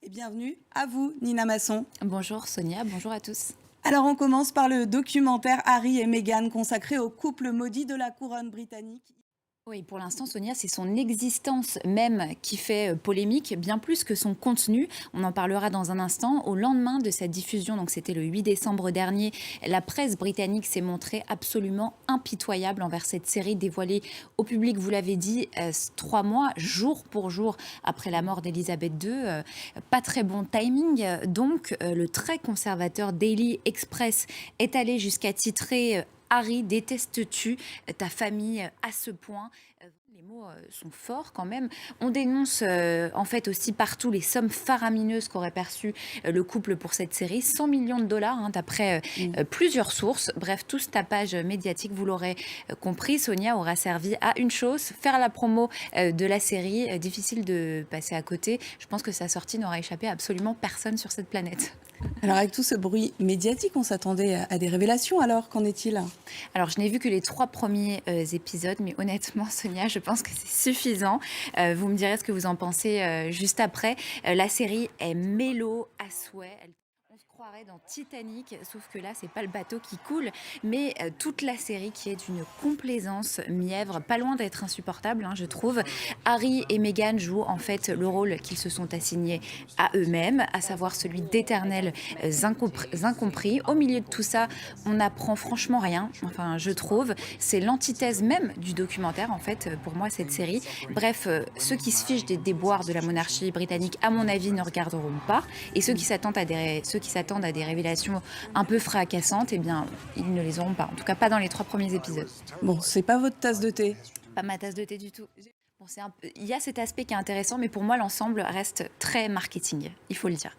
Et bienvenue à vous, Nina Masson. Bonjour Sonia, bonjour à tous. Alors on commence par le documentaire Harry et Meghan consacré au couple maudit de la couronne britannique. Oui, pour l'instant, Sonia, c'est son existence même qui fait polémique, bien plus que son contenu. On en parlera dans un instant. Au lendemain de sa diffusion, donc c'était le 8 décembre dernier, la presse britannique s'est montrée absolument impitoyable envers cette série dévoilée au public, vous l'avez dit, 3 mois, jour pour jour, après la mort d'Elisabeth II. Pas très bon timing. Donc, le très conservateur Daily Express est allé jusqu'à titrer Harry, détestes-tu ta famille à ce point? Les mots sont forts quand même. On dénonce en fait aussi partout les sommes faramineuses qu'aurait perçues le couple pour cette série. 100 millions de dollars d'après plusieurs sources. Bref, tout ce tapage médiatique, vous l'aurez compris, Sonia, aura servi à une chose, faire la promo de la série. Difficile de passer à côté. Je pense que sa sortie n'aura échappé à absolument personne sur cette planète. Alors avec tout ce bruit médiatique, on s'attendait à des révélations, alors qu'en est-il? Alors, je n'ai vu que les 3 premiers épisodes, mais honnêtement, Sonia, je pense que c'est suffisant. Vous me direz ce que vous en pensez juste après. La série est mélo à souhait. On se croirait dans Titanic, sauf que là, c'est pas le bateau qui coule, mais toute la série qui est d'une complaisance mièvre, pas loin d'être insupportable, je trouve. Harry et Meghan jouent en fait le rôle qu'ils se sont assignés à eux-mêmes, à savoir celui d'éternels incompris. Au milieu de tout ça, on n'apprend franchement rien, enfin je trouve. C'est l'antithèse même du documentaire, en fait, pour moi, cette série. Bref, ceux qui se fichent des déboires de la monarchie britannique, à mon avis, ne regarderont pas. Et ceux qui s'attendent à des révélations un peu fracassantes, eh bien, ils ne les auront pas. En tout cas, pas dans les 3 premiers épisodes. Bon, c'est pas votre tasse de thé. Pas ma tasse de thé du tout. Bon, il y a cet aspect qui est intéressant, mais pour moi, l'ensemble reste très marketing, il faut le dire.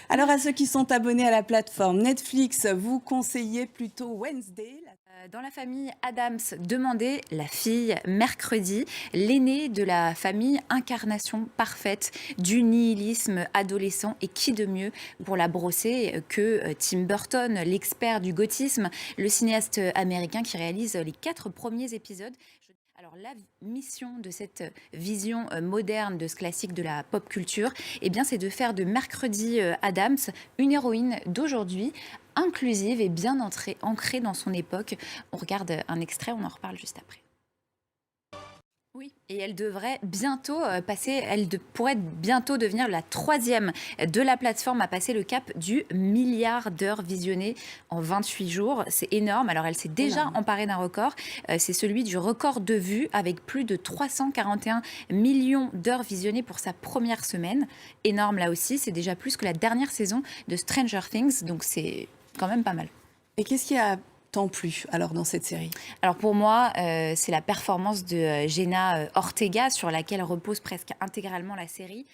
Alors à ceux qui sont abonnés à la plateforme Netflix, vous conseillez plutôt Wednesday. Dans la famille Adams, demandez la fille mercredi, l'aînée de la famille, incarnation parfaite du nihilisme adolescent. Et qui de mieux pour la brosser que Tim Burton, l'expert du gothisme, le cinéaste américain qui réalise les 4 premiers épisodes. Alors la mission de cette vision moderne de ce classique de la pop culture, eh bien, c'est de faire de Mercredi Adams une héroïne d'aujourd'hui, inclusive et bien ancrée dans son époque. On regarde un extrait, on en reparle juste après. Oui, et elle devrait bientôt pourrait bientôt devenir la 3e de la plateforme à passer le cap du milliard d'heures visionnées en 28 jours. C'est énorme. Alors, elle s'est déjà emparée d'un record. C'est celui du record de vues avec plus de 341 millions d'heures visionnées pour sa première semaine. Énorme là aussi. C'est déjà plus que la dernière saison de Stranger Things. Donc, c'est quand même pas mal. Et qu'est-ce qui a tant plu alors dans cette série? Alors pour moi, c'est la performance de Jenna Ortega sur laquelle repose presque intégralement la série.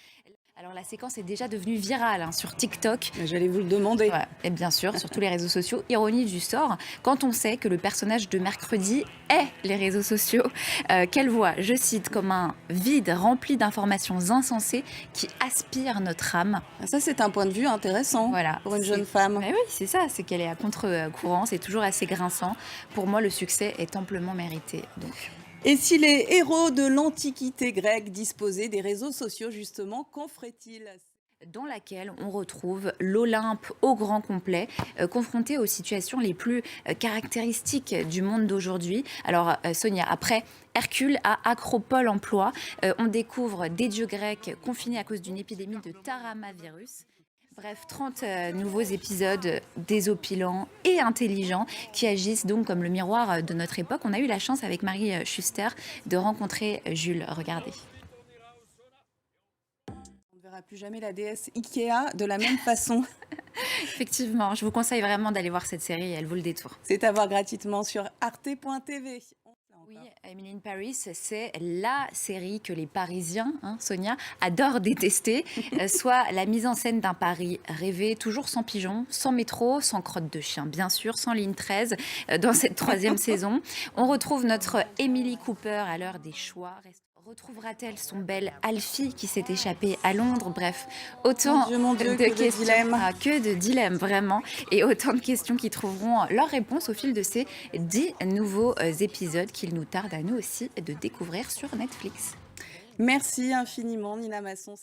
Alors la séquence est déjà devenue virale sur TikTok. J'allais vous le demander. Ouais, et bien sûr, sur tous les réseaux sociaux. Ironie du sort, quand on sait que le personnage de Mercredi est les réseaux sociaux, qu'elle voit, je cite, comme un vide rempli d'informations insensées qui aspirent notre âme. Ça, c'est un point de vue intéressant pour une jeune femme. Mais oui, c'est ça, c'est qu'elle est à contre-courant, c'est toujours assez grinçant. Pour moi, le succès est amplement mérité. Donc. Et si les héros de l'Antiquité grecque disposaient des réseaux sociaux, justement, qu'en ferait-il? Dans laquelle on retrouve l'Olympe au grand complet, confronté aux situations les plus caractéristiques du monde d'aujourd'hui. Alors Sonia, après Hercule à Acropole en Ploie, on découvre des dieux grecs confinés à cause d'une épidémie de taramavirus. Bref, 30 nouveaux épisodes désopilants et intelligents qui agissent donc comme le miroir de notre époque. On a eu la chance avec Marie Schuster de rencontrer Jules. Regardez. On ne verra plus jamais la déesse Ikea de la même façon. Effectivement, je vous conseille vraiment d'aller voir cette série, elle vaut le détour. C'est à voir gratuitement sur arte.tv. Oui, Emily in Paris, c'est la série que les Parisiens, Sonia, adorent détester. Soit la mise en scène d'un Paris rêvé, toujours sans pigeons, sans métro, sans crotte de chien, bien sûr, sans ligne 13 dans cette 3e saison. On retrouve notre Emily Cooper à l'heure des choix. Retrouvera-t-elle son bel Alfie qui s'est échappé à Londres? Bref, autant Mon Dieu, de questions. dilemmes. Que de dilemmes, vraiment. Et autant de questions qui trouveront leur réponse au fil de ces 10 nouveaux épisodes qu'il nous tarde à nous aussi de découvrir sur Netflix. Merci infiniment, Nina Masson.